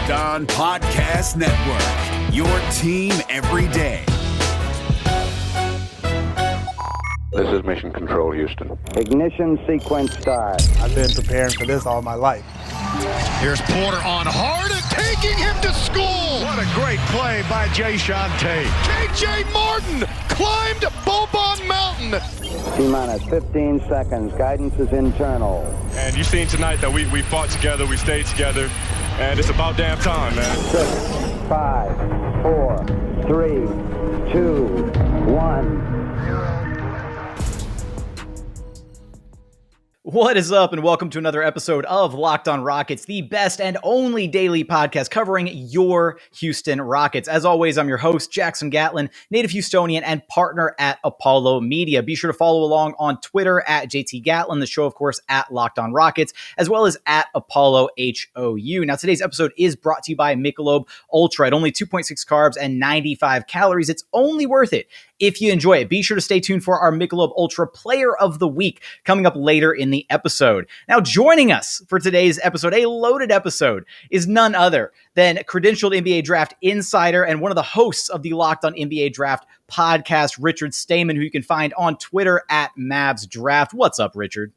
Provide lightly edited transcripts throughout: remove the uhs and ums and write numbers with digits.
Locked On Podcast Network, your team every day. This is Mission Control, Houston. Ignition sequence start. I've been preparing for this all my life. Here's Porter on hard and taking him to school. What a great play by Jae'Sean. KJ Martin climbed Bobon Mountain. T-minus 15 seconds. Guidance is internal. And you've seen tonight that we fought together, we stayed together, and it's about damn time, man. 6, 5, 4, 3, 2, 1. What is up, and welcome to another episode of Locked On Rockets, the best and only daily podcast covering your Houston Rockets. As always, I'm your host, Jackson Gatlin, native Houstonian and partner at Apollo Media. Be sure to follow along on Twitter at JT Gatlin, the show, of course, at Locked On Rockets, as well as at Apollo HOU. Now, today's episode is brought to you by Michelob Ultra. At only 2.6 carbs and 95 calories, it's only worth it if you enjoy it. Be sure to stay tuned for our Michelob Ultra Player of the Week coming up later in the episode. Now, joining us for today's episode, a loaded episode, is none other than credentialed NBA Draft insider and one of the hosts of the Locked On NBA Draft podcast, Richard Stayman, who you can find on Twitter at Mavs Draft. What's up, Richard?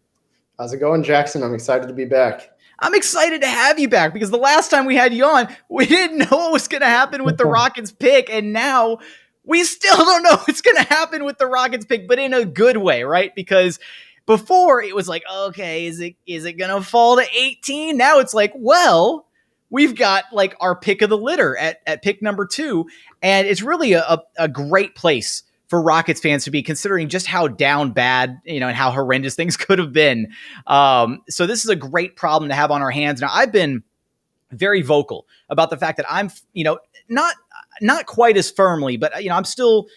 How's it going, Jackson? I'm excited to be back. I'm excited to have you back because the last time we had you on, we didn't know what was going to happen with the Rockets pick, and now we still don't know what's going to happen with the Rockets pick, but in a good way, right? Because before it was like, okay, is it going to fall to 18? Now it's like, well, we've got like our pick of the litter at pick number 2. And it's really a great place for Rockets fans to be, considering just how down bad, and how horrendous things could have been. So this is a great problem to have on our hands. Now, I've been very vocal about the fact that I'm, not quite as firmly, but I'm still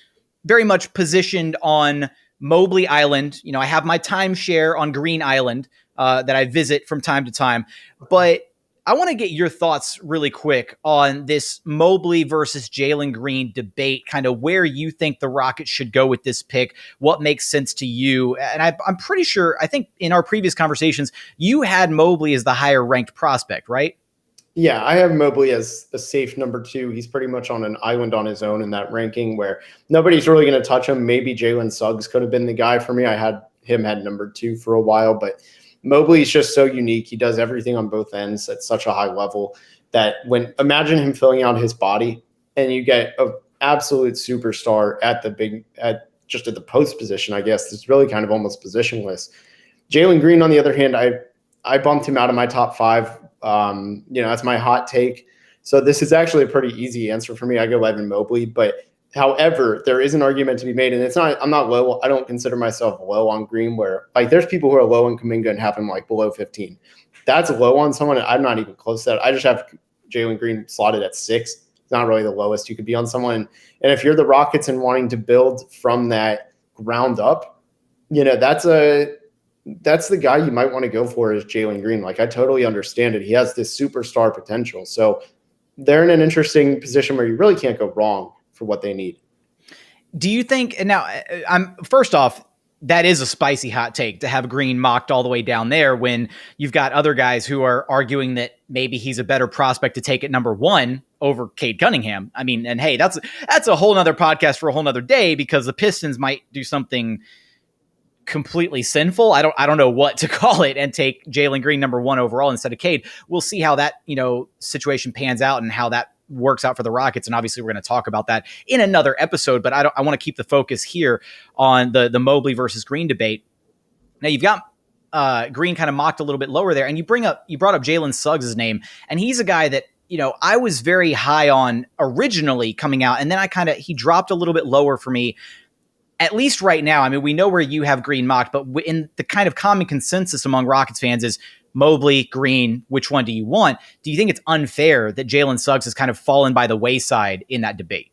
very much positioned on Mobley Island. I have my timeshare on Green Island that I visit from time to time. But I want to get your thoughts really quick on this Mobley versus Jalen Green debate, kind of where you think the Rockets should go with this pick, what makes sense to you. And I'm pretty sure, I think in our previous conversations, you had Mobley as the higher ranked prospect, right? Yeah, I have Mobley as a safe number 2. He's pretty much on an island on his own in that ranking where nobody's really going to touch him. Maybe Jalen Suggs could have been the guy for me. I had him at number 2 for a while, but Mobley's just so unique. He does everything on both ends at such a high level that imagine him filling out his body and you get an absolute superstar at the post position, I guess. It's really kind of almost positionless. Jalen Green, on the other hand, I bumped him out of my top 5. That's my hot take. So this is actually a pretty easy answer for me. I go Evan Mobley, but however, there is an argument to be made, and I'm not low. I don't consider myself low on Green, where like there's people who are low on Kuminga and have him like below 15. That's low on someone. I'm not even close to that. I just have Jalen Green slotted at 6. It's not really the lowest you could be on someone. And if you're the Rockets and wanting to build from that ground up, that's the guy you might want to go for is Jalen Green. Like, I totally understand it. He has this superstar potential. So they're in an interesting position where you really can't go wrong for what they need. Do you think, and now first off, that is a spicy hot take to have Green mocked all the way down there when you've got other guys who are arguing that maybe he's a better prospect to take at number 1 over Cade Cunningham. I mean, and hey, that's a whole nother podcast for a whole nother day, because the Pistons might do something completely sinful. I don't know what to call it, and take Jalen Green number 1 overall instead of Cade. We'll see how that, situation pans out and how that works out for the Rockets. And obviously we're going to talk about that in another episode, but I want to keep the focus here on the Mobley versus Green debate. Now you've got Green kind of mocked a little bit lower there, and you brought up Jalen Suggs' name, and he's a guy that, I was very high on originally coming out, and then he dropped a little bit lower for me. At least right now, I mean, we know where you have Green mocked, but in the kind of common consensus among Rockets fans is Mobley, Green, which one do you want? Do you think it's unfair that Jalen Suggs has kind of fallen by the wayside in that debate?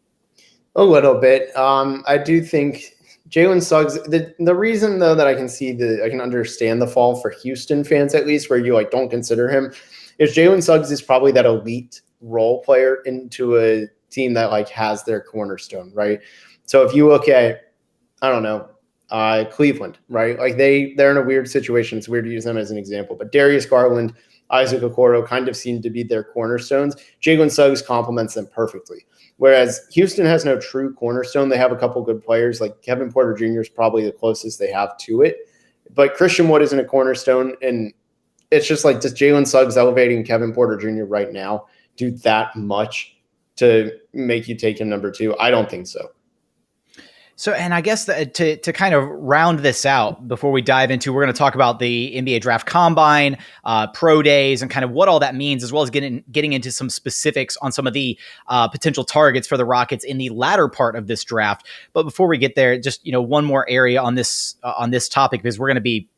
A little bit. I do think Jalen Suggs, the reason though that I can understand the fall for Houston fans, at least, where you don't consider him, is Jalen Suggs is probably that elite role player into a team that has their cornerstone, right? So if you look at, I don't know, Cleveland, right? Like they're in a weird situation. It's weird to use them as an example, but Darius Garland, Isaac Okoro kind of seem to be their cornerstones. Jalen Suggs complements them perfectly. Whereas Houston has no true cornerstone. They have a couple good players, like Kevin Porter Jr. is probably the closest they have to it. But Christian Wood isn't a cornerstone. And it's just like, does Jalen Suggs elevating Kevin Porter Jr. right now do that much to make you take him number 2? I don't think so. So, and I guess to kind of round this out before we dive into, we're going to talk about the NBA Draft Combine, pro days, and kind of what all that means, as well as getting into some specifics on some of the potential targets for the Rockets in the latter part of this draft. But before we get there, just one more area on this topic, because we're going to be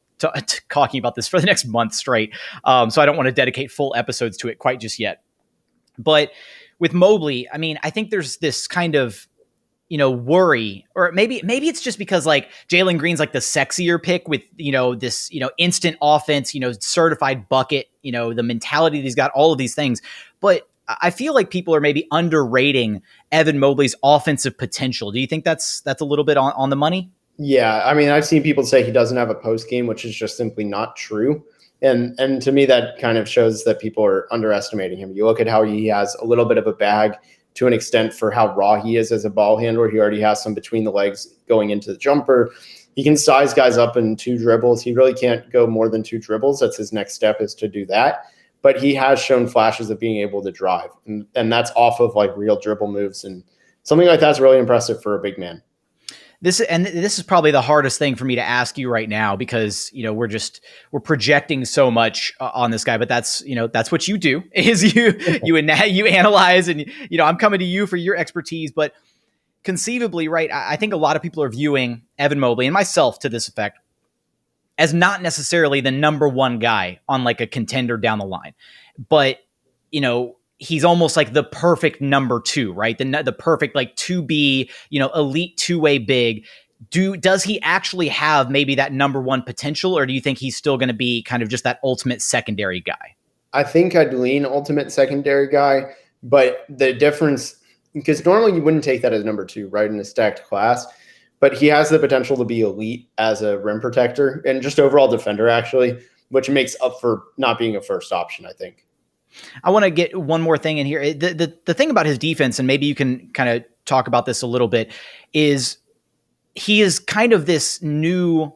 talking about this for the next month straight. So I don't want to dedicate full episodes to it quite just yet. But with Mobley, I mean, I think there's this kind of worry, or maybe it's just because like Jalen Green's like the sexier pick with, this, instant offense, certified bucket, the mentality that he's got, all of these things. But I feel like people are maybe underrating Evan Mobley's offensive potential. Do you think that's a little bit on the money? Yeah. I mean, I've seen people say he doesn't have a post game, which is just simply not true. And to me, that kind of shows that people are underestimating him. You look at how he has a little bit of a bag to an extent for how raw he is as a ball handler. He already has some between the legs going into the jumper. He can size guys up in 2 dribbles. He really can't go more than 2 dribbles. That's his next step, is to do that. But he has shown flashes of being able to drive. And that's off of like real dribble moves. And something like that's really impressive for a big man. This is probably the hardest thing for me to ask you right now, because we're projecting so much on this guy, but that's what you do, is you analyze, and I'm coming to you for your expertise. But conceivably, right, I think a lot of people are viewing Evan Mobley, and myself to this effect, as not necessarily the number 1 guy on like a contender down the line, but he's almost like the perfect number 2, right? The perfect like 2B, elite 2-way big. Does he actually have maybe that number 1 potential, or do you think he's still going to be kind of just that ultimate secondary guy? I think I'd lean ultimate secondary guy, but the difference, because normally you wouldn't take that as number 2, right, in a stacked class, but he has the potential to be elite as a rim protector and just overall defender, actually, which makes up for not being a first option, I think. I want to get one more thing in here. The thing about his defense, and maybe you can kind of talk about this a little bit, is he is kind of this new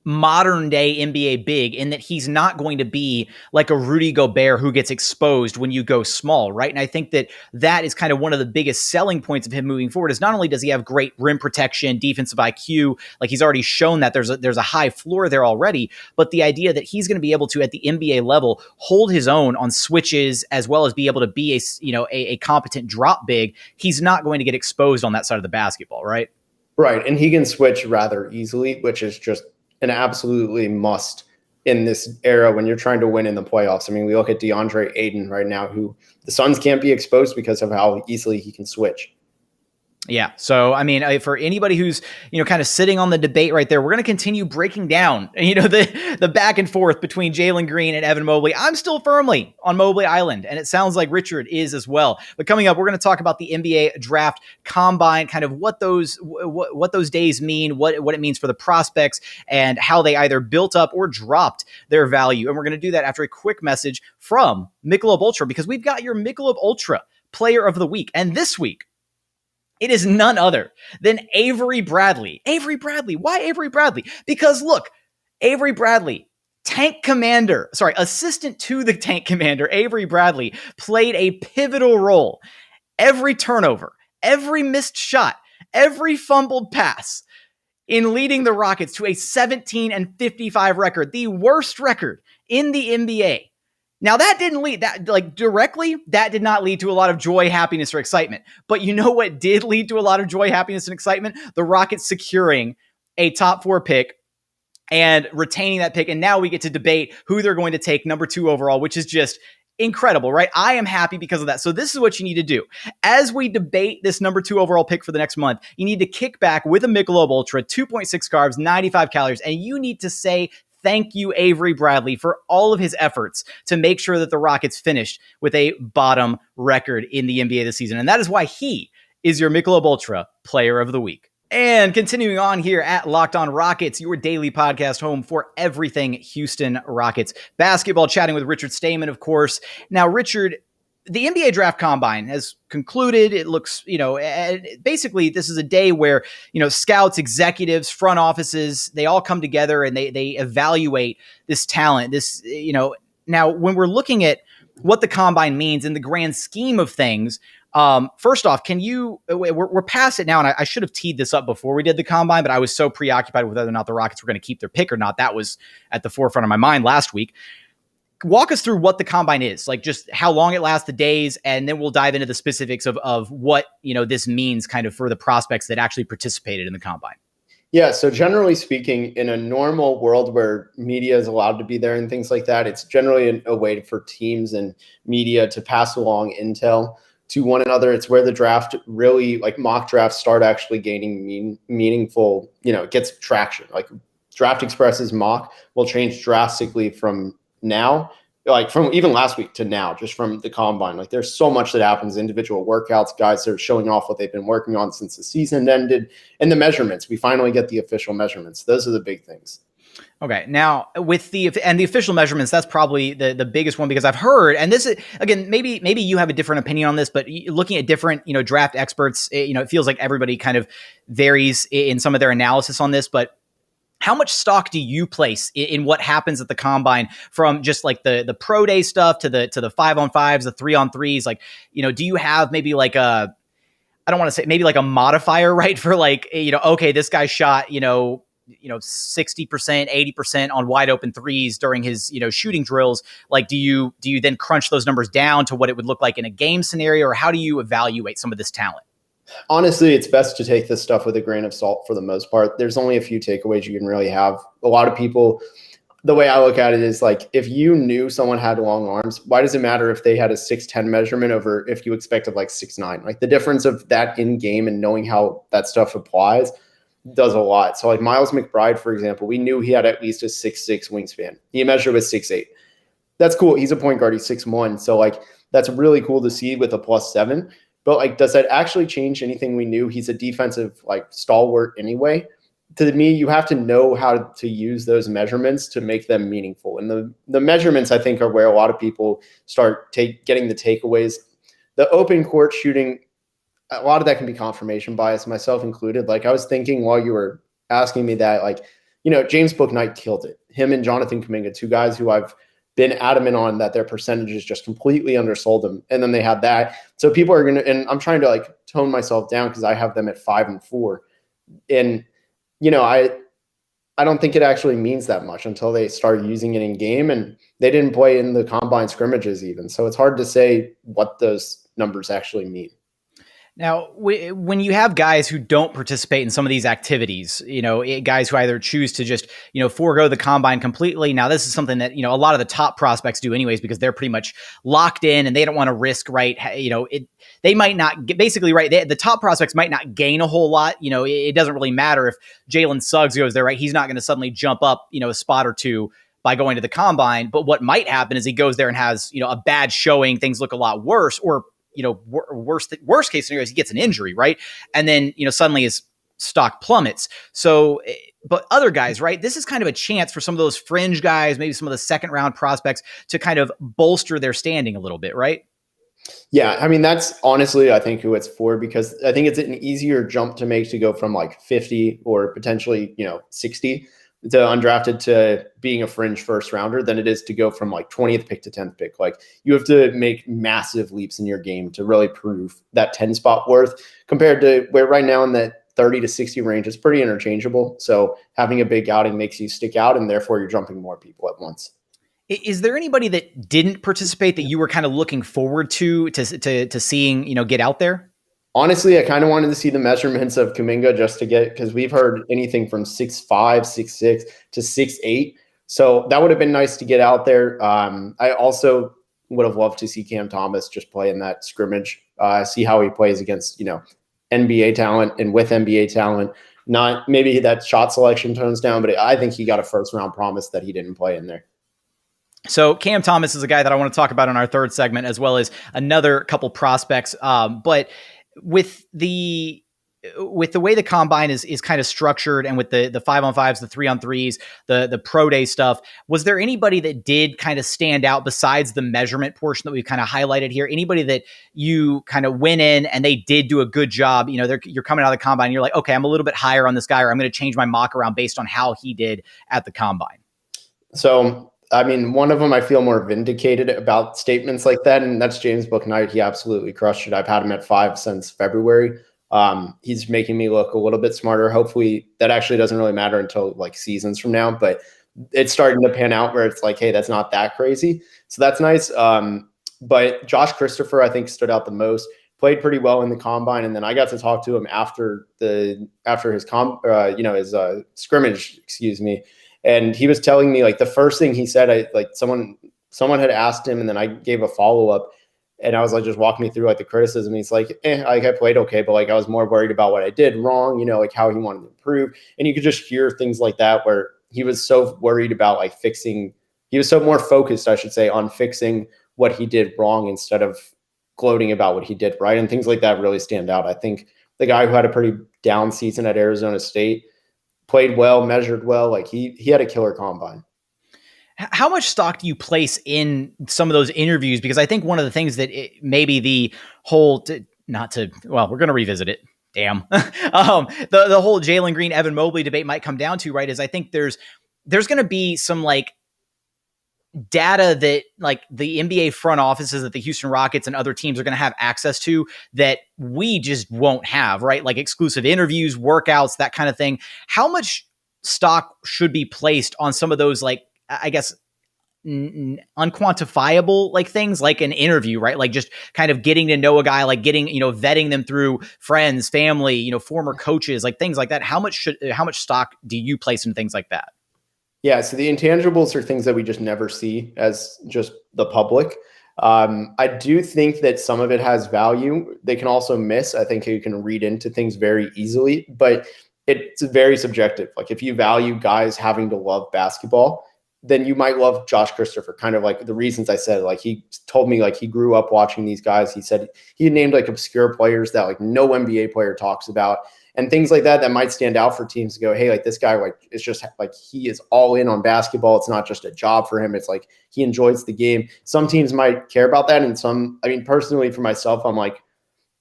modern day NBA big, in that he's not going to be like a Rudy Gobert who gets exposed when you go small, right? And I think that is kind of one of the biggest selling points of him moving forward, is not only does he have great rim protection, defensive IQ, like he's already shown that there's a high floor there already, but the idea that he's going to be able to, at the NBA level, hold his own on switches, as well as be able to be a competent drop big. He's not going to get exposed on that side of the basketball, right? Right. And he can switch rather easily, which is just an absolutely must in this era when you're trying to win in the playoffs. I mean, we look at DeAndre Ayton right now, who the Suns can't be exposed because of how easily he can switch. Yeah. So, I mean, for anybody who's, kind of sitting on the debate right there, we're going to continue breaking down, the back and forth between Jalen Green and Evan Mobley. I'm still firmly on Mobley Island, and it sounds like Richard is as well. But coming up, we're going to talk about the NBA Draft Combine, kind of what those days mean, what it means for the prospects, and how they either built up or dropped their value. And we're going to do that after a quick message from Michelob Ultra, because we've got your Michelob Ultra Player of the Week. And this week, it is none other than Avery Bradley. Avery Bradley. Why Avery Bradley? Because look, Avery Bradley, assistant to the tank commander, Avery Bradley, played a pivotal role. Every turnover, every missed shot, every fumbled pass in leading the Rockets to a 17-55 record, the worst record in the NBA. Now, that didn't lead directly. That did not lead to a lot of joy, happiness, or excitement. But you know what did lead to a lot of joy, happiness, and excitement? The Rockets securing a top 4 pick and retaining that pick. And now we get to debate who they're going to take number 2 overall, which is just incredible, right? I am happy because of that. So this is what you need to do. As we debate this number 2 overall pick for the next month, you need to kick back with a Michelob Ultra, 2.6 carbs, 95 calories, and you need to say thank you, Avery Bradley, for all of his efforts to make sure that the Rockets finished with a bottom record in the NBA this season. And that is why he is your Michelob Ultra Player of the Week. And continuing on here at Locked On Rockets, your daily podcast home for everything Houston Rockets basketball, chatting with Richard Stayman, of course. Now, Richard, the NBA Draft Combine has concluded. It looks, basically this is a day where, scouts, executives, front offices, they all come together and they evaluate this talent. Now when we're looking at what the Combine means in the grand scheme of things, first off, we're past it now, and I should have teed this up before we did the Combine, but I was so preoccupied with whether or not the Rockets were going to keep their pick or not. That was at the forefront of my mind last week. Walk us through what the Combine is, like just how long it lasts, the days, and then we'll dive into the specifics of what, this means kind of for the prospects that actually participated in the Combine. Yeah, so generally speaking, in a normal world where media is allowed to be there and things like that, it's generally a way for teams and media to pass along intel to one another. It's where the draft really, like mock drafts, start actually gaining meaningful, gets traction. Like Draft Express's mock will change drastically from now, like from even last week to now, just from the Combine. Like there's so much that happens, individual workouts, guys that are showing off what they've been working on since the season ended, and the measurements. We finally get the official measurements. Those are the big things. Okay. Now with the official measurements, that's probably the biggest one, because I've heard, and this is, again, maybe you have a different opinion on this, but looking at different, draft experts, it feels like everybody kind of varies in some of their analysis on this, but how much stock do you place in what happens at the Combine, from just like the pro day stuff to the 5-on-5s, the 3-on-3s? Like, do you have maybe like I don't want to say maybe like a modifier, right? For like, okay, this guy shot, 60%, 80% on wide open threes during his, shooting drills. Like, do you then crunch those numbers down to what it would look like in a game scenario, or how do you evaluate some of this talent? Honestly, it's best to take this stuff with a grain of salt for the most part. There's only a few takeaways you can really have. A lot of people, the way I look at it is like, if you knew someone had long arms, why does it matter if they had a 6'10" measurement over if you expected like 6'9"? Like the difference of that in game and knowing how that stuff applies does a lot. So like Miles McBride, for example, we knew he had at least a 6'6" wingspan. He measured with 6'8". That's cool. He's a point guard. He's 6'1". So like, that's really cool to see with a +7. But like, does that actually change anything we knew? He's a defensive like stalwart anyway. To me, you have to know how to use those measurements to make them meaningful. And the measurements, I think, are where a lot of people start getting the takeaways. The open court shooting, a lot of that can be confirmation bias, myself included. Like I was thinking while you were asking me that, like, James Bouknight killed it. Him and Jonathan Kuminga, two guys who I've been adamant on that their percentages just completely undersold them. And then they had that. So people are going to, and I'm trying to like tone myself down because I have them at 5 and 4. And, I don't think it actually means that much until they start using it in game, and they didn't play in the Combine scrimmages even. So it's hard to say what those numbers actually mean. Now, when you have guys who don't participate in some of these activities, guys who either choose to just, forego the Combine completely. Now, this is something that, a lot of the top prospects do anyways, because they're pretty much locked in and they don't want to risk, right? They might not get, basically, right? The top prospects might not gain a whole lot. It doesn't really matter if Jalen Suggs goes there, right? He's not going to suddenly jump up, a spot or two by going to the Combine. But what might happen is he goes there and has, a bad showing, things look a lot worse, or worst case scenario is he gets an injury, right? And then, suddenly his stock plummets. So, but other guys, right? This is kind of a chance for some of those fringe guys, maybe some of the second round prospects, to kind of bolster their standing a little bit, right? Yeah. I mean, that's honestly, I think, who it's for, because I think it's an easier jump to make to go from like 50 or potentially, 60 to undrafted to being a fringe first rounder than it is to go from like 20th pick to 10th pick. Like you have to make massive leaps in your game to really prove that 10 spot worth, compared to where right now in that 30 to 60 range is pretty interchangeable. So having a big outing makes you stick out, and therefore you're jumping more people at once. Is there anybody that didn't participate that you were kind of looking forward to seeing, get out there? Honestly, I kind of wanted to see the measurements of Kuminga just to get, because we've heard anything from 6'5", 6'6" to 6'8". So that would have been nice to get out there. I also would have loved to see Cam Thomas just play in that scrimmage, see how he plays against, NBA talent and with NBA talent. Not maybe that shot selection tones down, but I think he got a first round promise that he didn't play in there. So Cam Thomas is a guy that I want to talk about in our third segment, as well as another couple prospects. But with the with the way the combine is kind of structured, and with the 5-on-5s, the 3-on-3s, the pro day stuff, was there anybody that did kind of stand out besides the measurement portion that we've kind of highlighted here? Anybody that you kind of went in and they did do a good job? You're coming out of the combine and you're like, okay, I'm a little bit higher on this guy, or I'm going to change my mock around based on how he did at the combine. So, I mean, one of them I feel more vindicated about statements like that, and that's James Bouknight. He absolutely crushed it. I've had him at 5 since February. He's making me look a little bit smarter. Hopefully that actually doesn't really matter until like seasons from now, but it's starting to pan out where it's like, hey, that's not that crazy. So that's nice. But Josh Christopher, I think, stood out the most, played pretty well in the combine. And then I got to talk to him after his scrimmage, and he was telling me, like, the first thing he said, someone had asked him, and then I gave a follow-up, and I was like, just walk me through like the criticism. He's like, I played okay, but like I was more worried about what I did wrong, like how he wanted to improve. And you could just hear things like that where he was so worried about like fixing. He was so more focused, I should say, on fixing what he did wrong instead of gloating about what he did right. And things like that really stand out. I think the guy who had a pretty down season at Arizona State played well, measured well. Like he had a killer combine. How much stock do you place in some of those interviews? Because I think one of the things that maybe the whole, we're going to revisit it. Damn. The whole Jalen Green, Evan Mobley debate might come down to, right, is I think there's going to be some like data that like the NBA front offices at the Houston Rockets and other teams are going to have access to that we just won't have, right? Like exclusive interviews, workouts, that kind of thing. How much stock should be placed on some of those, like, I guess, unquantifiable like things like an interview, right? Like just kind of getting to know a guy, like getting, vetting them through friends, family, former coaches, like things like that. How much stock do you place in things like that? Yeah. So the intangibles are things that we just never see as just the public. I do think that some of it has value. They can also miss. I think you can read into things very easily, but it's very subjective. Like if you value guys having to love basketball, then you might love Josh Christopher, kind of like the reasons I said. Like he told me like he grew up watching these guys. He said he named like obscure players that like no NBA player talks about, and things like that might stand out for teams to go, hey, like this guy, like it's just like he is all in on basketball. It's not just a job for him. It's like he enjoys the game. Some teams might care about that, and some, I mean, personally for myself, I'm like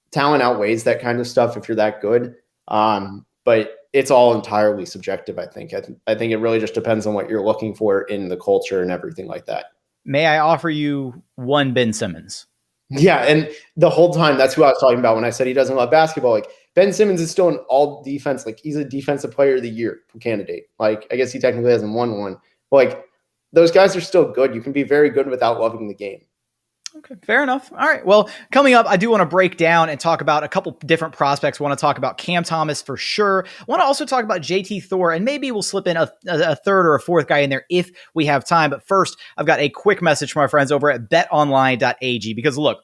talent outweighs that kind of stuff if you're that good. But it's all entirely subjective, I think. I think it really just depends on what you're looking for in the culture and everything like that. May I offer you one Ben Simmons? Yeah, and the whole time, that's who I was talking about when I said he doesn't love basketball. Like, Ben Simmons is still an all defense. Like, he's a defensive player of the year candidate. Like, I guess he technically hasn't won one. But, like, those guys are still good. You can be very good without loving the game. Okay, fair enough. All right. Well, coming up, I do want to break down and talk about a couple different prospects. I want to talk about Cam Thomas for sure. I want to also talk about JT Thor, and maybe we'll slip in a third or a fourth guy in there if we have time. But first, I've got a quick message from our friends over at betonline.ag, because look,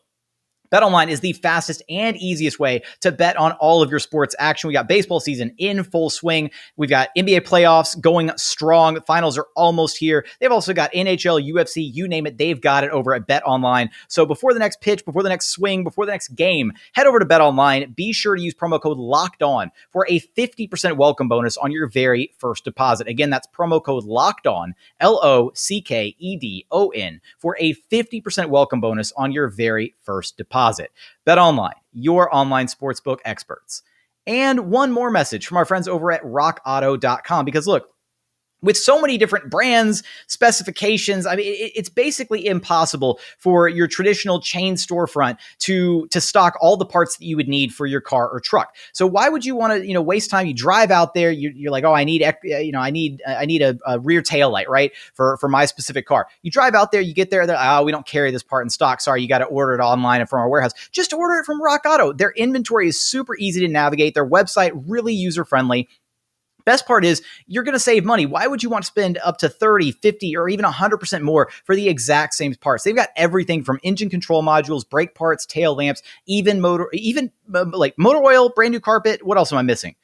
BetOnline is the fastest and easiest way to bet on all of your sports action. We got baseball season in full swing. We've got NBA playoffs going strong. Finals are almost here. They've also got NHL, UFC, you name it, they've got it over at BetOnline. So before the next pitch, before the next swing, before the next game, head over to BetOnline. Be sure to use promo code LOCKEDON for a 50% welcome bonus on your very first deposit. Again, that's promo code LOCKEDON, LOCKEDON, for a 50% welcome bonus on your very first deposit. BetOnline, your online sportsbook experts. And one more message from our friends over at rockauto.com, because look, with so many different brands, specifications, I mean, it's basically impossible for your traditional chain storefront to stock all the parts that you would need for your car or truck. So why would you want to, waste time? You drive out there, you're like, oh, I need a rear tail light, right? For my specific car. You drive out there, you get there, we don't carry this part in stock. Sorry, you got to order it online and from our warehouse. Just order it from Rock Auto. Their inventory is super easy to navigate. Their website really user-friendly. Best part is you're going to save money. Why would you want to spend up to 30, 50, or even 100% more for the exact same parts? They've got everything from engine control modules, brake parts, tail lamps, even motor oil, brand new carpet. What else am I missing?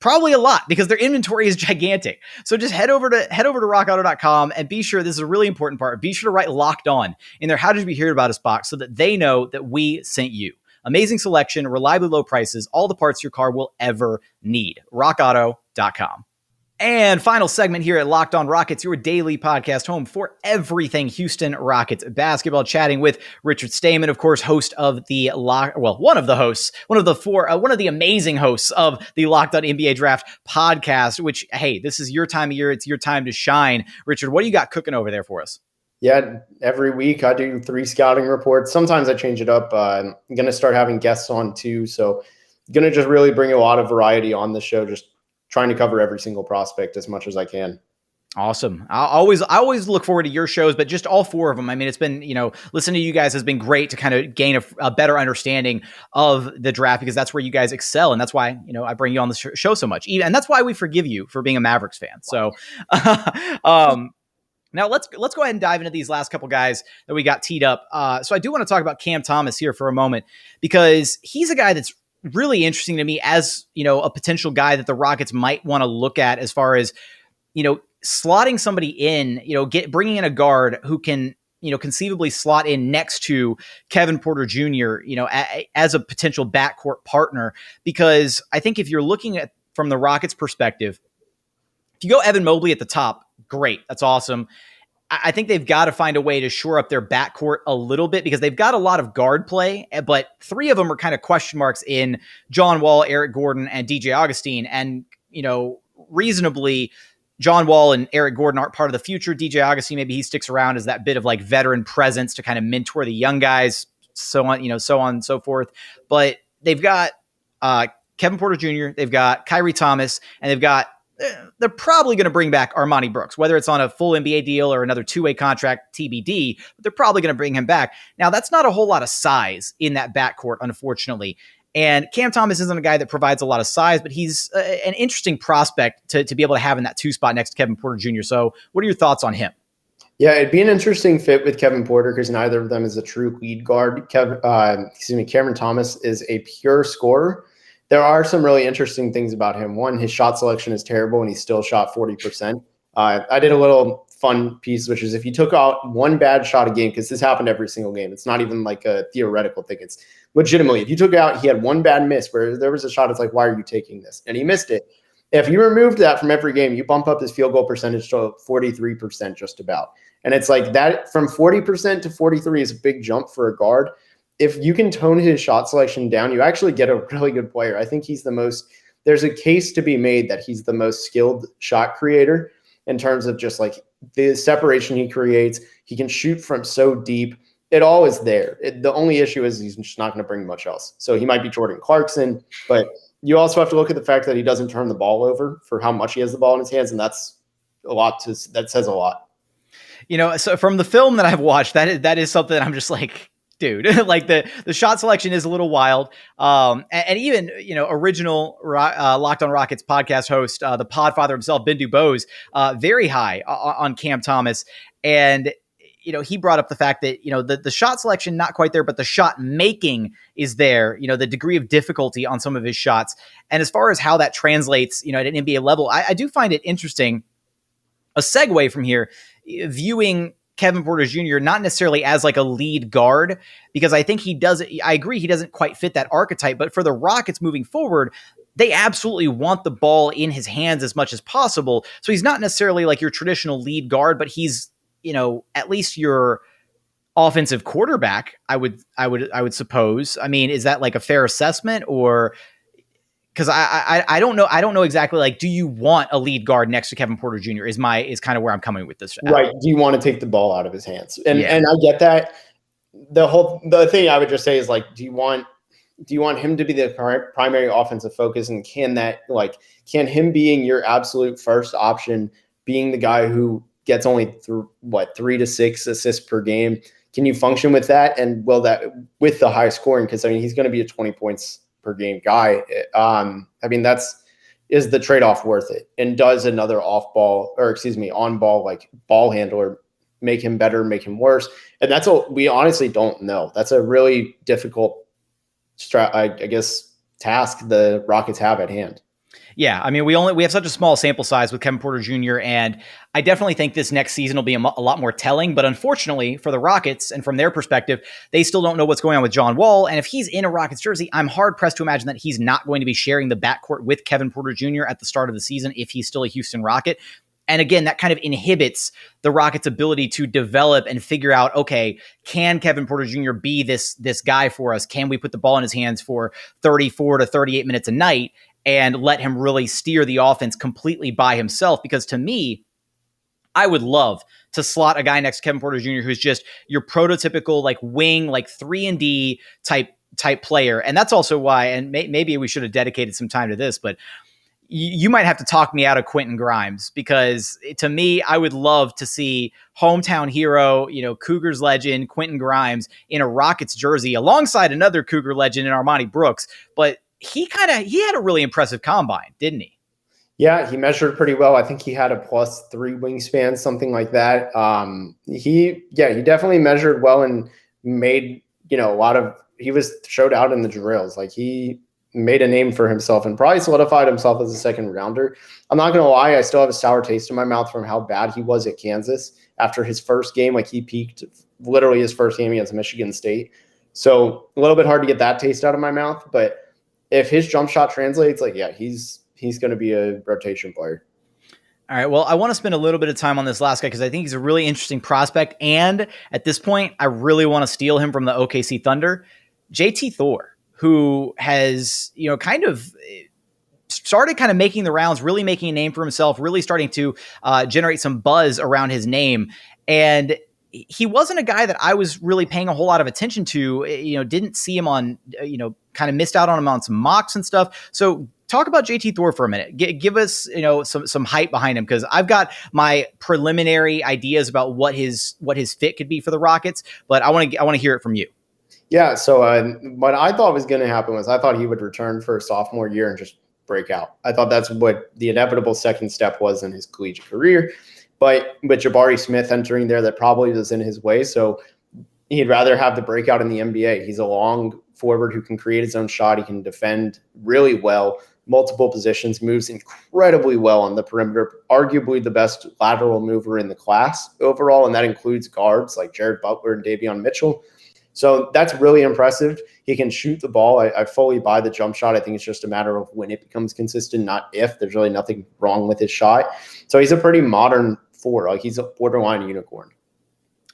Probably a lot, because their inventory is gigantic. So just head over to rockauto.com and be sure, this is a really important part, be sure to write Locked On in their How Did You Hear About Us box so that they know that we sent you. Amazing selection, reliably low prices, all the parts your car will ever need. RockAuto.com. And final segment here at Locked On Rockets, your daily podcast home for everything Houston Rockets basketball. Chatting with Richard Stayman, of course, host of the one of the amazing hosts of the Locked On NBA Draft podcast. Which, hey, this is your time of year; it's your time to shine. Richard, what do you got cooking over there for us? Yeah, every week I do 3 scouting reports. Sometimes I change it up. I'm going to start having guests on too, so going to just really bring a lot of variety on the show. Just trying to cover every single prospect as much as I can. Awesome. I always look forward to your shows, but just all 4 of them. I mean, it's been, listening to you guys has been great to kind of gain a better understanding of the draft, because that's where you guys excel. And that's why, I bring you on the show so much. And that's why we forgive you for being a Mavericks fan. So, now let's go ahead and dive into these last couple guys that we got teed up. So I do want to talk about Cam Thomas here for a moment, because he's a guy that's really interesting to me as, a potential guy that the Rockets might want to look at as far as, slotting somebody in, bringing in a guard who can, conceivably slot in next to Kevin Porter Jr., as a potential backcourt partner. Because I think if you're looking at from the Rockets perspective, if you go Evan Mobley at the top, great. That's awesome. I think they've got to find a way to shore up their backcourt a little bit, because they've got a lot of guard play, but 3 of them are kind of question marks in John Wall, Eric Gordon, and DJ Augustine. And, reasonably, John Wall and Eric Gordon aren't part of the future. DJ Augustine, maybe he sticks around as that bit of like veteran presence to kind of mentor the young guys, so on, so on and so forth. But they've got Kevin Porter Jr., they've got Kyrie Thomas, and they're probably going to bring back Armani Brooks, whether it's on a full NBA deal or another 2-way contract, TBD, but they're probably going to bring him back. Now, that's not a whole lot of size in that backcourt, unfortunately. And Cam Thomas isn't a guy that provides a lot of size, but he's an interesting prospect to be able to have in that 2 spot next to Kevin Porter Jr. So what are your thoughts on him? Yeah, it'd be an interesting fit with Kevin Porter, because neither of them is a true lead guard. Cameron Thomas is a pure scorer. There are some really interesting things about him. One, his shot selection is terrible, and he still shot 40%. I did a little fun piece, which is if you took out one bad shot a game, because this happened every single game. It's not even like a theoretical thing. It's legitimately, if you took out, he had one bad miss where there was a shot. It's like, why are you taking this? And he missed it. If you removed that from every game, you bump up his field goal percentage to 43% just about. And it's like that from 40% to 43 is a big jump for a guard. If you can tone his shot selection down, you actually get a really good player. I think there's a case to be made that he's the most skilled shot creator in terms of just like the separation he creates. He can shoot from so deep. It all is there. The only issue is he's just not going to bring much else. So he might be Jordan Clarkson, but you also have to look at the fact that he doesn't turn the ball over for how much he has the ball in his hands. And that's that says a lot. So from the film that I've watched, that is something that I'm just like, dude, like the shot selection is a little wild. And even, original Locked on Rockets podcast host, the podfather himself, Ben Dubose, very high on Cam Thomas. And, he brought up the fact that, the shot selection, not quite there, but the shot making is there, the degree of difficulty on some of his shots. And as far as how that translates, at an NBA level, I do find it interesting. A segue from here, viewing Kevin Porter Jr. not necessarily as like a lead guard, because I think I agree he doesn't quite fit that archetype, but for the Rockets moving forward, they absolutely want the ball in his hands as much as possible. So he's not necessarily like your traditional lead guard, but he's, at least your offensive quarterback, I would suppose. I mean, is that like a fair assessment? Or because I don't know. I don't know exactly. Like, do you want a lead guard next to Kevin Porter Jr. is kind of where I'm coming with this. Right. Do you want to take the ball out of his hands? And I get that. The thing I would just say is like, do you want him to be the primary offensive focus? And can him being your absolute first option, being the guy who gets only 3 to 6 assists per game, can you function with that? And will that with the high scoring? Because he's going to be a 20 points per game guy. Is the trade-off worth it? And does another on ball, like ball handler make him better, make him worse? And that's what we honestly don't know. That's a really difficult task the Rockets have at hand. Yeah, I mean, we have such a small sample size with Kevin Porter Jr., and I definitely think this next season will be a lot more telling. But unfortunately for the Rockets and from their perspective, they still don't know what's going on with John Wall. And if he's in a Rockets jersey, I'm hard pressed to imagine that he's not going to be sharing the backcourt with Kevin Porter Jr. at the start of the season if he's still a Houston Rocket. And again, that kind of inhibits the Rockets' ability to develop and figure out, okay, can Kevin Porter Jr. be this guy for us? Can we put the ball in his hands for 34 to 38 minutes a night and let him really steer the offense completely by himself? Because to me, I would love to slot a guy next to Kevin Porter Jr. who's just your prototypical like wing, like 3-and-D type player. And that's also why, and maybe we should have dedicated some time to this, but you might have to talk me out of Quentin Grimes, because to me, I would love to see hometown hero, Cougars legend Quentin Grimes in a Rockets jersey alongside another Cougar legend in Armani Brooks. But he had a really impressive combine, didn't he? Yeah, he measured pretty well. I think he had a +3 wingspan, something like that. He definitely measured well and made, he was showed out in the drills. Like, he made a name for himself and probably solidified himself as a second rounder. I'm not going to lie, I still have a sour taste in my mouth from how bad he was at Kansas after his first game. Like, he peaked literally his first game against Michigan State. So a little bit hard to get that taste out of my mouth. But if his jump shot translates, he's going to be a rotation player. All right. Well, I want to spend a little bit of time on this last guy because I think he's a really interesting prospect. And at this point, I really want to steal him from the OKC Thunder. JT Thor, who has, kind of started kind of making the rounds, really making a name for himself, really starting to generate some buzz around his name. And he wasn't a guy that I was really paying a whole lot of attention to, didn't see him on, kind of missed out on him on some mocks and stuff. So talk about JT Thor for a minute. Give us, some hype behind him, because I've got my preliminary ideas about what his fit could be for the Rockets, but I want to hear it from you. Yeah, so what I thought was going to happen was I thought he would return for a sophomore year and just break out. I thought that's what the inevitable second step was in his collegiate career. But with Jabari Smith entering there, that probably was in his way. So he'd rather have the breakout in the NBA. He's a long forward who can create his own shot. He can defend really well, multiple positions, moves incredibly well on the perimeter, arguably the best lateral mover in the class overall, and that includes guards like Jared Butler and Davion Mitchell. So that's really impressive. He can shoot the ball. I fully buy the jump shot. I think it's just a matter of when it becomes consistent, not if. There's really nothing wrong with his shot. So he's a pretty modern four. Like, he's a borderline unicorn.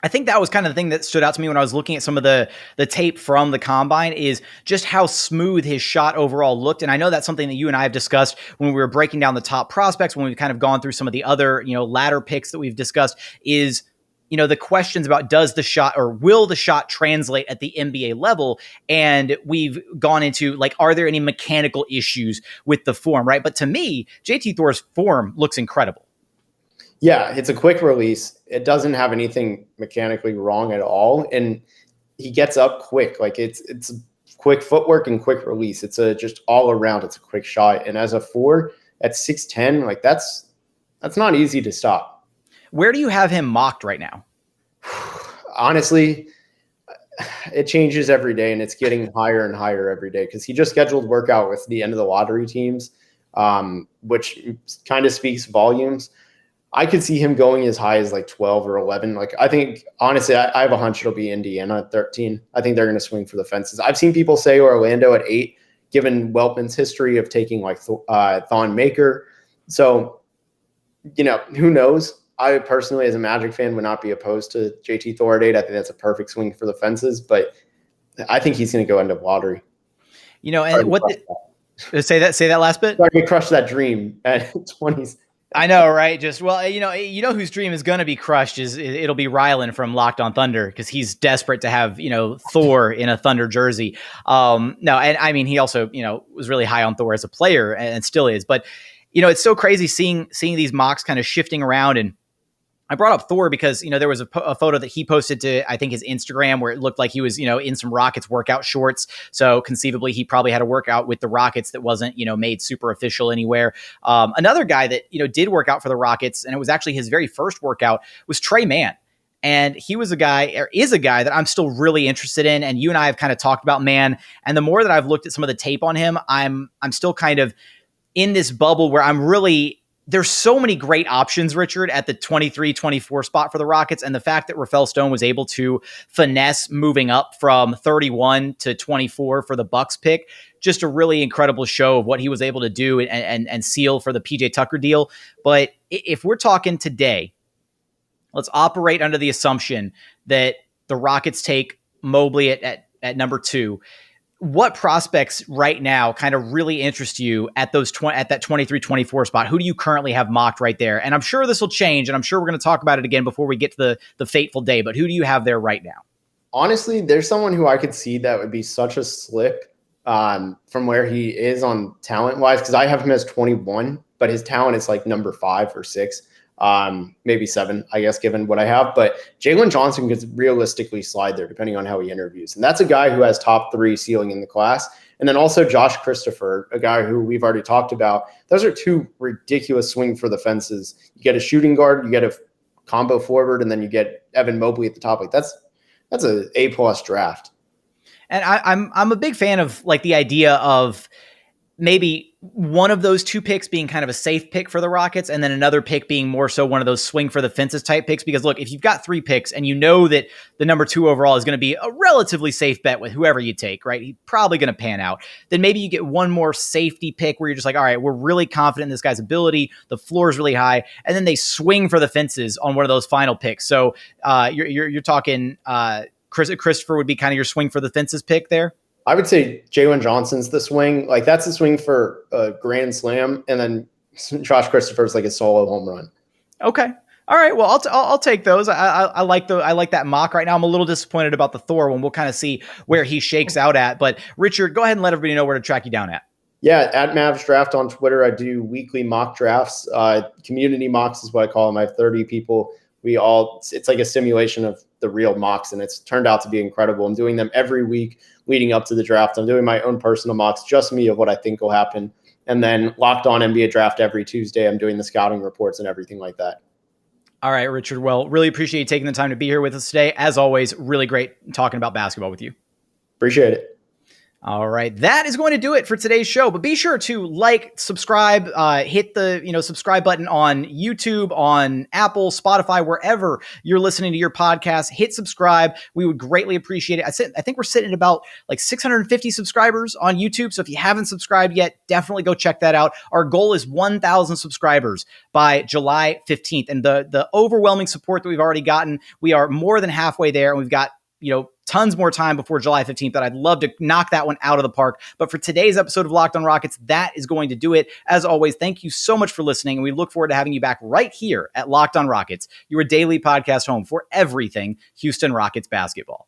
I think that was kind of the thing that stood out to me when I was looking at some of the tape from the combine, is just how smooth his shot overall looked. And I know that's something that you and I have discussed when we were breaking down the top prospects, when we've kind of gone through some of the other, ladder picks that we've discussed, is the questions about does the shot or will the shot translate at the NBA level? And we've gone into, like, are there any mechanical issues with the form, right? But to me, JT Thor's form looks incredible. Yeah, it's a quick release. It doesn't have anything mechanically wrong at all. And he gets up quick. Like, it's quick footwork and quick release. It's just all around. It's a quick shot. And as a four at 6'10", like, that's not easy to stop. Where do you have him mocked right now? Honestly, it changes every day, and it's getting higher and higher every day because he just scheduled workout with the end of the lottery teams, which kind of speaks volumes. I could see him going as high as like 12 or 11. Like, I think, honestly, I have a hunch it'll be Indiana at 13. I think they're going to swing for the fences. I've seen people say Orlando at 8, given Weltman's history of taking like Thon Maker. So, who knows? I personally, as a Magic fan, would not be opposed to JT Thor at 8. I think that's a perfect swing for the fences, but I think he's going to go end up lottery. And say that last bit. Sorry to crush that dream at 20s. I know, right? Whose dream is going to be crushed it'll be Rylan from Locked on Thunder, because he's desperate to have, Thor in a Thunder jersey. No, and I mean, he also, was really high on Thor as a player and still is, but it's so crazy seeing these mocks kind of shifting around. And I brought up Thor because, there was a photo that he posted to, I think, his Instagram, where it looked like he was, in some Rockets workout shorts. So conceivably, he probably had a workout with the Rockets that wasn't, made super official anywhere. Another guy that, did work out for the Rockets, and it was actually his very first workout, was Trey Mann. And he is a guy that I'm still really interested in. And you and I have kind of talked about Mann. And the more that I've looked at some of the tape on him, I'm still kind of in this bubble where there's so many great options, Richard, at the 23-24 spot for the Rockets. And the fact that Rafael Stone was able to finesse moving up from 31 to 24 for the Bucks pick, just a really incredible show of what he was able to do and seal for the PJ Tucker deal. But if we're talking today, let's operate under the assumption that the Rockets take Mobley at number 2. What prospects right now kind of really interest you at that 23-24 spot? Who do you currently have mocked right there? And I'm sure this will change, and I'm sure we're going to talk about it again before we get to the fateful day, but who do you have there right now? Honestly, there's someone who I could see that would be such a slip from where he is on talent-wise, because I have him as 21, but his talent is like number 5 or 6. Maybe 7, I guess, given what I have. But Jalen Johnson could realistically slide there depending on how he interviews. And that's a guy who has top 3 ceiling in the class. And then also Josh Christopher, a guy who we've already talked about. Those are 2 ridiculous swing for the fences. You get a shooting guard, you get a combo forward, and then you get Evan Mobley at the top. Like that's an A+ draft. And I'm a big fan of like the idea of maybe one of those 2 picks being kind of a safe pick for the Rockets, and then another pick being more so one of those swing for the fences type picks. Because look, if you've got 3 picks and you know that the number 2 overall is going to be a relatively safe bet with whoever you take, right? He's probably going to pan out. Then maybe you get one more safety pick where you're just like, all right, we're really confident in this guy's ability. The floor is really high. And then they swing for the fences on one of those final picks. So you're talking Christopher would be kind of your swing for the fences pick there. I would say Jalen Johnson's the swing. Like that's the swing for a grand slam. And then Josh Christopher's like a solo home run. Okay. All right. Well, I'll take those. I like that mock right now. I'm a little disappointed about the Thor one. We'll kind of see where he shakes out at, but Richard, go ahead and let everybody know where to track you down at. Yeah. At Mavs Draft on Twitter, I do weekly mock drafts. Community mocks is what I call them. I have 30 people. It's like a simulation of the real mocks, and it's turned out to be incredible. I'm doing them every week leading up to the draft. I'm doing my own personal mocks, just me, of what I think will happen. And then Locked On NBA Draft every Tuesday. I'm doing the scouting reports and everything like that. All right, Richard. Well, really appreciate you taking the time to be here with us today. As always, really great talking about basketball with you. Appreciate it. All right. That is going to do it for today's show, but be sure to like, subscribe, hit the, subscribe button on YouTube, on Apple, Spotify, wherever you're listening to your podcast, hit subscribe. We would greatly appreciate it. I think we're sitting at about like 650 subscribers on YouTube. So if you haven't subscribed yet, definitely go check that out. Our goal is 1,000 subscribers by July 15th. And the overwhelming support that we've already gotten, we are more than halfway there. And we've got, tons more time before July 15th that I'd love to knock that one out of the park. But for today's episode of Locked on Rockets, that is going to do it. As always, thank you so much for listening. And we look forward to having you back right here at Locked on Rockets, your daily podcast home for everything Houston Rockets basketball.